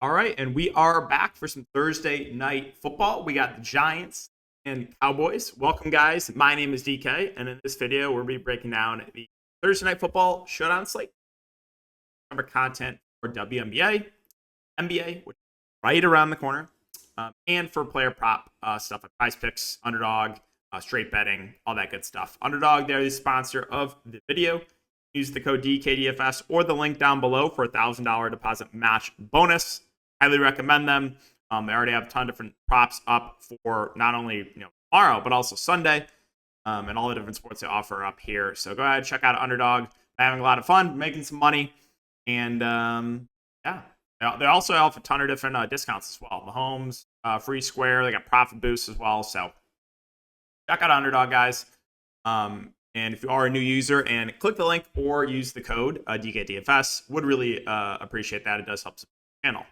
All right, and we are back for some Thursday night football. We got the Giants and Cowboys. Welcome, guys. My name is DK, and in this video, we'll be breaking down the Thursday night football showdown slate. Cover content for WNBA, NBA, which is right around the corner, and for player prop stuff like prize picks, underdog, straight betting, all that good stuff. Underdog, they're the sponsor of the video. Use the code DKDFS or the link down below for a $1,000 deposit match bonus. Highly recommend them. They already have a ton of different props up for not only tomorrow, but also Sunday, and all the different sports they offer up here. So go ahead, check out Underdog. They're having a lot of fun, making some money, and yeah, they also have a ton of different discounts as well. Mahomes, free square, they got profit boosts as well. So check out Underdog, guys. And if you are a new user, and click the link or use the code DKDFS, would really appreciate that. It does help support the channel.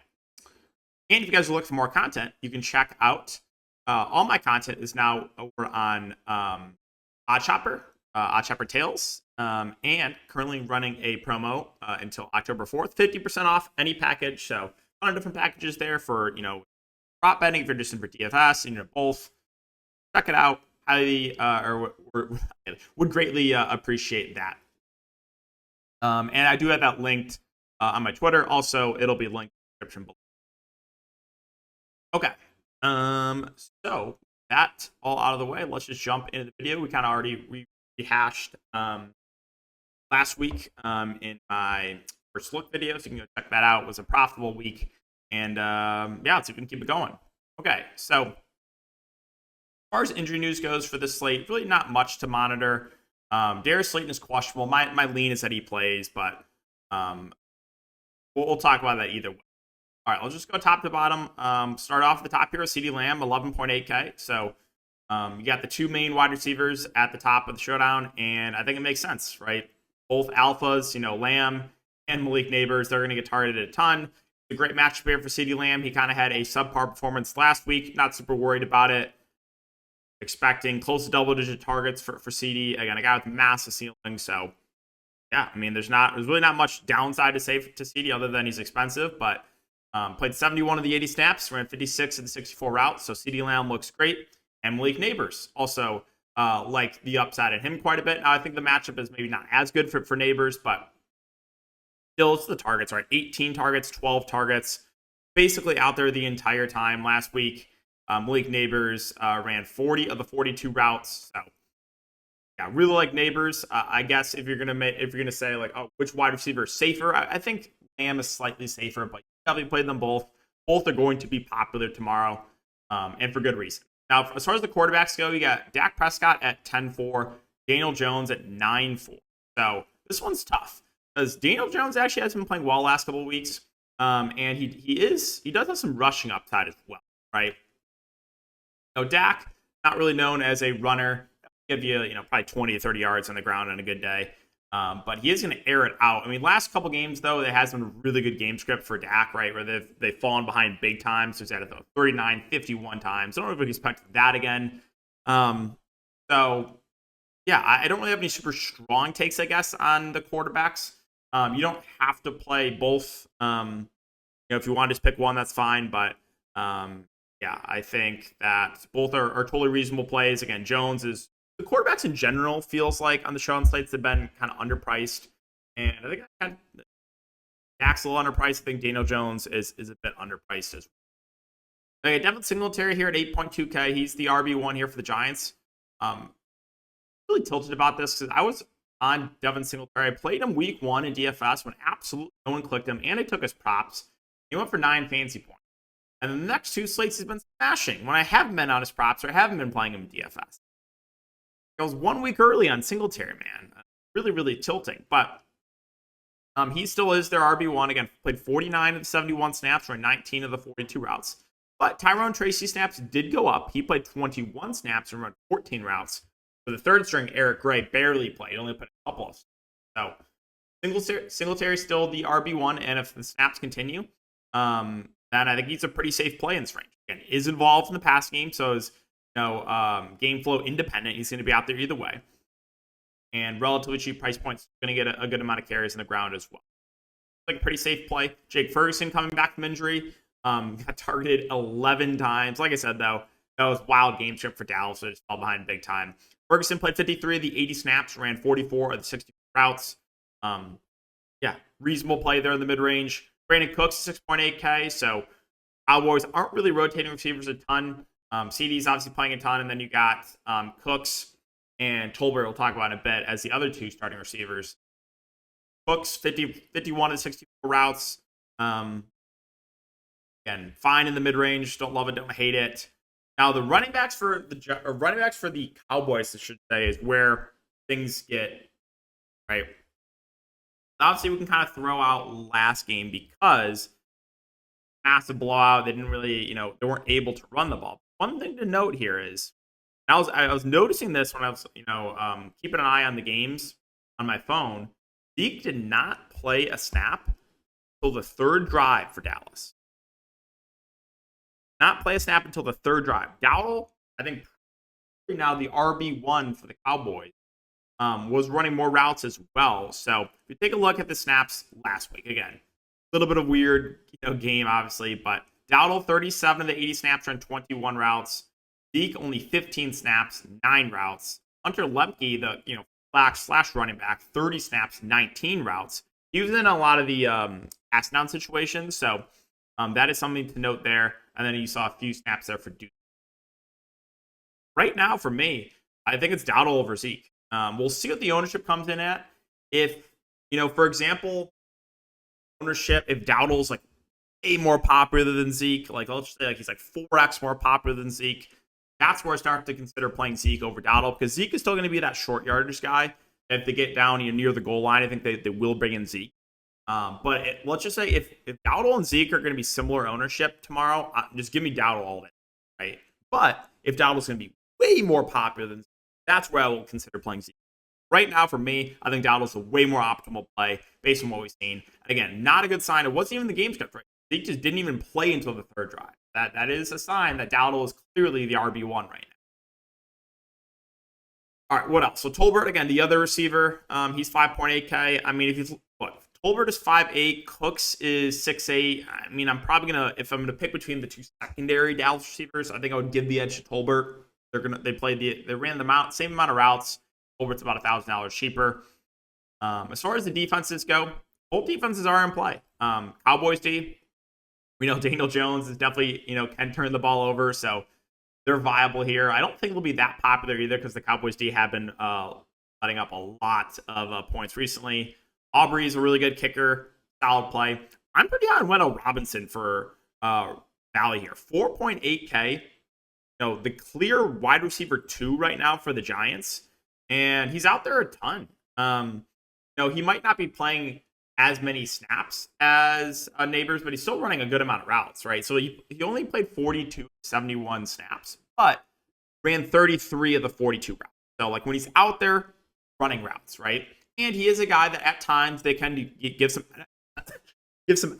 And if you guys are looking for more content, you can check out all my content is now over on OddsShopper, OddsShopper Tales, and currently running a promo until October 4th, 50% off any package. So a ton of different packages there for prop betting if you're just in for DFS and both. Check it out. Highly would greatly appreciate that. And I do have that linked on my Twitter. Also, it'll be linked in the description below. Okay. So that all out of the way, let's just jump into the video. We kind of already rehashed last week in my first look video, so you can go check that out. It was a profitable week, and yeah, let's see if we can keep it going. Okay, so as far as injury news goes for this slate, really not much to monitor. Darius Slayton is questionable. My lean is that he plays, but we'll talk about that either way. All right, let's just go top to bottom. Start off at the top here with CeeDee Lamb, 11.8K. So you got the two main wide receivers at the top of the showdown, and I think it makes sense, right? Both alphas, Lamb and Malik Neighbors, they're going to get targeted a ton. It's a great matchup here for CeeDee Lamb. He kind of had a subpar performance last week. Not super worried about it. Expecting close to double-digit targets for CD. Again, a guy with massive ceiling. So, yeah, I mean, there's really not much downside to say to CD other than he's expensive. But played 71 of the 80 snaps, ran 56 of the 64 routes. So CD Lamb looks great. And Malik Neighbors also like the upside in him quite a bit. Now, I think the matchup is maybe not as good for Neighbors, but still, it's the targets, right? 18 targets, 12 targets, basically out there the entire time last week. Malik Neighbors ran 40 of the 42 routes. So, yeah, really like Neighbors. I guess if you're gonna say like, oh, which wide receiver is safer, I think Lamb is slightly safer, but you probably played them both. Both are going to be popular tomorrow, and for good reason. Now, as far as the quarterbacks go, you got Dak Prescott at 10-4, Daniel Jones at 9-4. So this one's tough because Daniel Jones actually has been playing well last couple of weeks, and he does have some rushing upside as well, right? Now, Dak, not really known as a runner. He'll give you, probably 20 to 30 yards on the ground on a good day. But he is going to air it out. I mean, last couple games, though, there has been a really good game script for Dak, right, where they've fallen behind big times. So he's had it 39, 51 times. I don't know if we can expect that again. So, yeah, I don't really have any super strong takes, I guess, on the quarterbacks. You don't have to play both. If you want to just pick one, that's fine. But, yeah, I think that both are totally reasonable plays. Again, Jones is the quarterbacks in general feels like on the show and slates have been kind of underpriced, and I think Dak's a little underpriced. I think Daniel Jones is a bit underpriced as well. Okay, Devin Singletary here at 8.2K. He's the RB1 here for the Giants. Really tilted about this because I was on Devin Singletary. I played him week 1 in DFS when absolutely no one clicked him, and I took his props. He went for 9 fantasy points. And then the next 2 slates he's been smashing when I haven't been on his props or haven't been playing him in DFS. I was 1 week early on Singletary, man. Really, really tilting. But he still is their RB1. Again, played 49 of the 71 snaps, ran 19 of the 42 routes. But Tyrone Tracy snaps did go up. He played 21 snaps and ran 14 routes. For the third string, Eric Gray barely played. Only played a couple of snaps. So Singletary still the RB1. And if the snaps continue, then I think he's a pretty safe play in this range. Again, is involved in the pass game, so is game flow independent. He's going to be out there either way. And relatively cheap price points, going to get a good amount of carries in the ground as well. Like a pretty safe play. Jake Ferguson coming back from injury. Got targeted 11 times. Like I said, though, that was wild game script for Dallas, so they just fell behind big time. Ferguson played 53 of the 80 snaps, ran 44 of the 60 routes. Yeah, reasonable play there in the mid range. Brandon Cooks 6.8K, so Cowboys aren't really rotating receivers a ton. CD's obviously playing a ton, and then you got Cooks and Tolbert, we'll talk about in a bit, as the other two starting receivers. Cooks 51 of 64 routes. Again, fine in the mid range. Don't love it, don't hate it. Now the running backs for the Cowboys, I should say, is where things get right. Obviously, we can kind of throw out last game because massive blowout. They didn't really, they weren't able to run the ball. One thing to note here is I was noticing this when I was, keeping an eye on the games on my phone. Zeke did not play a snap until the third drive for Dallas. Not play a snap until the third drive. Dowdle, I think, now the RB1 for the Cowboys, was running more routes as well. So if you take a look at the snaps last week, again, a little bit of weird game, obviously, but Dowdle, 37 of the 80 snaps, ran 21 routes. Zeke, only 15 snaps, 9 routes. Hunter Lemke, the slash running back, 30 snaps, 19 routes. He was in a lot of the pass down situations, so that is something to note there. And then you saw a few snaps there for Duke. Right now, for me, I think it's Dowdle over Zeke. We'll see what the ownership comes in at. If, for example, ownership, if Dowdle's like way more popular than Zeke, like let's say he's like 4x more popular than Zeke, that's where I start to consider playing Zeke over Dowdle, because Zeke is still going to be that short yardage guy. If they get down near the goal line, I think they will bring in Zeke. But let's just say if Dowdle and Zeke are going to be similar ownership tomorrow, just give me Dowdle all day, right? But if Dowdle's going to be way more popular than Zeke, that's where I will consider playing Zeke. Right now, for me, I think Dowdle's a way more optimal play based on what we've seen. Again, not a good sign. It wasn't even the game script, right? Zeke just didn't even play until the third drive. That is a sign that Dowdle is clearly the RB1 right now. All right, what else? So Tolbert, again, the other receiver, he's 5.8K. I mean, Tolbert is 5'8", Cooks is 6'8". I mean, I'm probably if I'm gonna pick between the two secondary Dallas receivers, I think I would give the edge to Tolbert. They ran the same amount of routes. Tolbert's about $1,000 cheaper. As far as the defenses go, both defenses are in play. Cowboys D, we know Daniel Jones is definitely can turn the ball over, so they're viable here. I don't think it'll be that popular either because the Cowboys D have been letting up a lot of points recently. Aubrey's a really good kicker, solid play. I'm pretty on Wendell Robinson for Valley here. 4.8K. The clear wide receiver 2 right now for the Giants, and he's out there a ton. He might not be playing as many snaps as Neighbors, but he's still running a good amount of routes, right? So he only played 42, 71 snaps, but ran 33 of the 42 routes. So like when he's out there running routes, right? And he is a guy that at times they can give some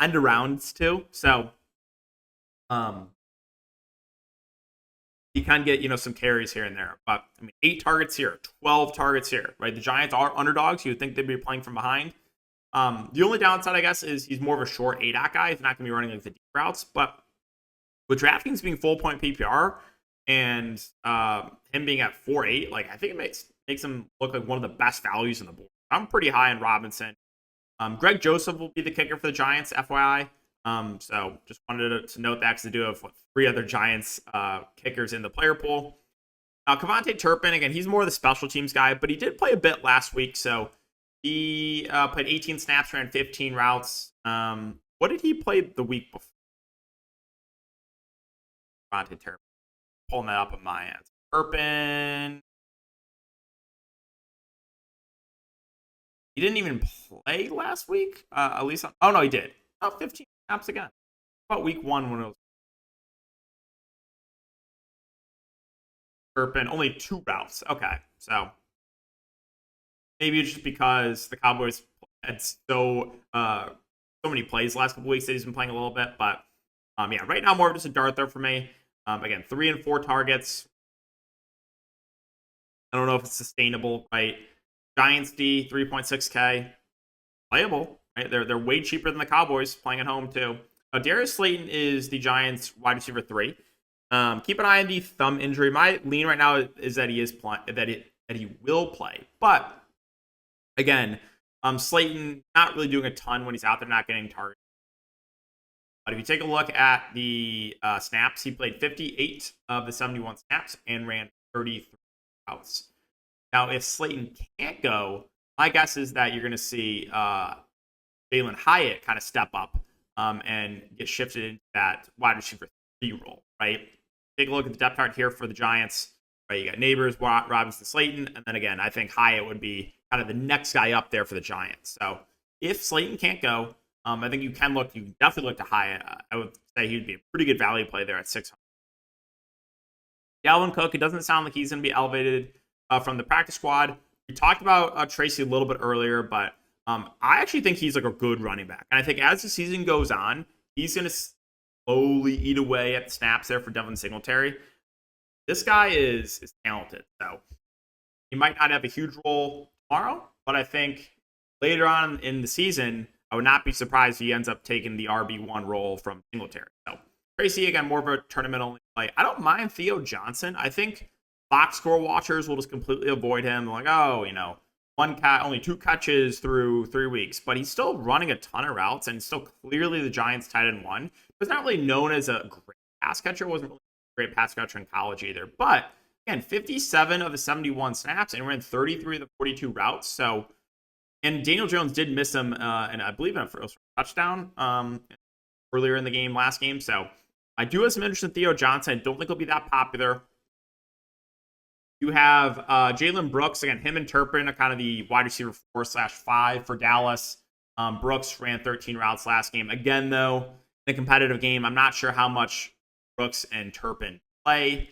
end arounds to. So he can get some carries here and there. But I mean, 8 targets here, 12 targets here, right? The Giants are underdogs. You would think they'd be playing from behind. The only downside, I guess, is he's more of a short ADAC guy. He's not going to be running like the deep routes. But with DraftKings being full point PPR and him being at 4.8, like I think it makes him look like one of the best values in the board. I'm pretty high on Robinson. Greg Joseph will be the kicker for the Giants, FYI. So just wanted to note that because they do have 3 other Giants kickers in the player pool. Kevontae Turpin, again, he's more of the special teams guy, but he did play a bit last week. So he played 18 snaps, ran 15 routes. What did he play the week before? Kevontae Turpin. Pulling that up on my end. Turpin. He didn't even play last week, at least. Oh, no, he did. 15 snaps again. About week 1 when it was Turpin. Only 2 routes. Okay, so maybe it's just because the Cowboys had so many plays the last couple weeks that he's been playing a little bit. But yeah, right now more of just a dart there for me. Again, 3 and 4 targets. I don't know if it's sustainable, right? Giants D, 3.6K. Playable, right? They're way cheaper than the Cowboys playing at home too. Darius Slayton is the Giants' wide receiver 3. Keep an eye on the thumb injury. My lean right now is that he will play, but again, Slayton not really doing a ton when he's out there, not getting targeted. But if you take a look at the snaps, he played 58 of the 71 snaps and ran 33 routes. Now, if Slayton can't go, my guess is that you're going to see Jalen Hyatt kind of step up and get shifted into that wide receiver 3 role, right? Take a look at the depth chart here for the Giants. Right, you got Neighbors, Robinson, Slayton, and then again, I think Hyatt would be kind of the next guy up there for the Giants. So if Slayton can't go, I think you can definitely look to Hyatt. I would say he would be a pretty good value play there at 600. Dalvin Cook, it doesn't sound like he's going to be elevated from the practice squad. We talked about Tracy a little bit earlier, but I actually think he's like a good running back. And I think as the season goes on, he's going to slowly eat away at the snaps there for Devin Singletary. This guy is talented, so he might not have a huge role tomorrow, but I think later on in the season, I would not be surprised if he ends up taking the RB1 role from Singletary. So Tracy, again, more of a tournament-only play. I don't mind Theo Johnson. I think box score watchers will just completely avoid him. Like, oh, only 2 catches through 3 weeks, but he's still running a ton of routes and still clearly the Giants tight end 1. He's not really known as a great pass catcher. Wasn't really a great pass catcher in college either. But again, 57 of the 71 snaps and ran 33 of the 42 routes. So, and Daniel Jones did miss him, and I believe in a first touchdown earlier in the game, last game. So I do have some interest in Theo Johnson. I don't think he'll be that popular. You have Jalen Brooks. Again, him and Turpin are kind of the wide receiver 4/5 for Dallas. Brooks ran 13 routes last game. Again, though, in a competitive game, I'm not sure how much Brooks and Turpin play.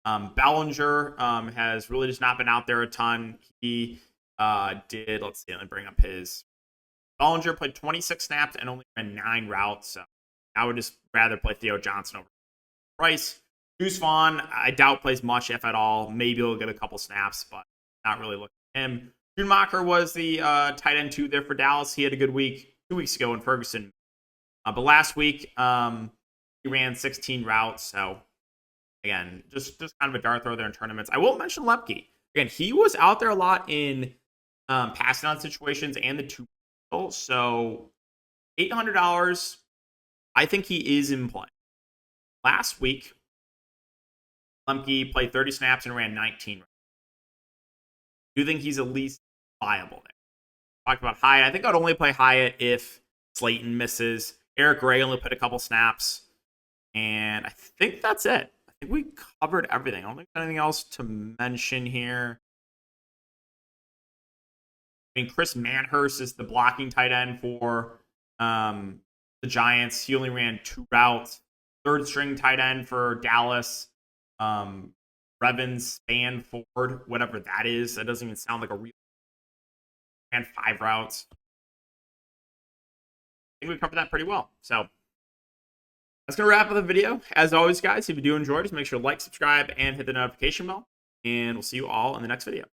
Bellinger has really just not been out there a ton. He let me bring up his. Bellinger played 26 snaps and only ran 9 routes. So I would just rather play Theo Johnson over Price. Deuce Vaughn, I doubt plays much, if at all. Maybe he'll get a couple snaps, but not really looking at him. Schumacher was the tight end 2 there for Dallas. He had a good week 2 weeks ago in Ferguson. But last week, he ran 16 routes. So, again, just kind of a dart throw there in tournaments. I will mention Lepke. Again, he was out there a lot in passing on situations and the 2. So, $800, I think he is in play. Last week, Lemke played 30 snaps and ran 19. Do you think he's at least viable there? Talked about Hyatt. I think I'd only play Hyatt if Slayton misses. Eric Gray only played a couple snaps. And I think that's it. I think we covered everything. I don't think there's anything else to mention here. I mean, Chris Manhurst is the blocking tight end for the Giants. He only ran 2 routes. 3rd string tight end for Dallas. Revens, Span, Ford, whatever that is. That doesn't even sound like a real. And 5 routes. I think we covered that pretty well. So that's going to wrap up the video. As always, guys, if you do enjoy, just make sure to like, subscribe, and hit the notification bell. And we'll see you all in the next video.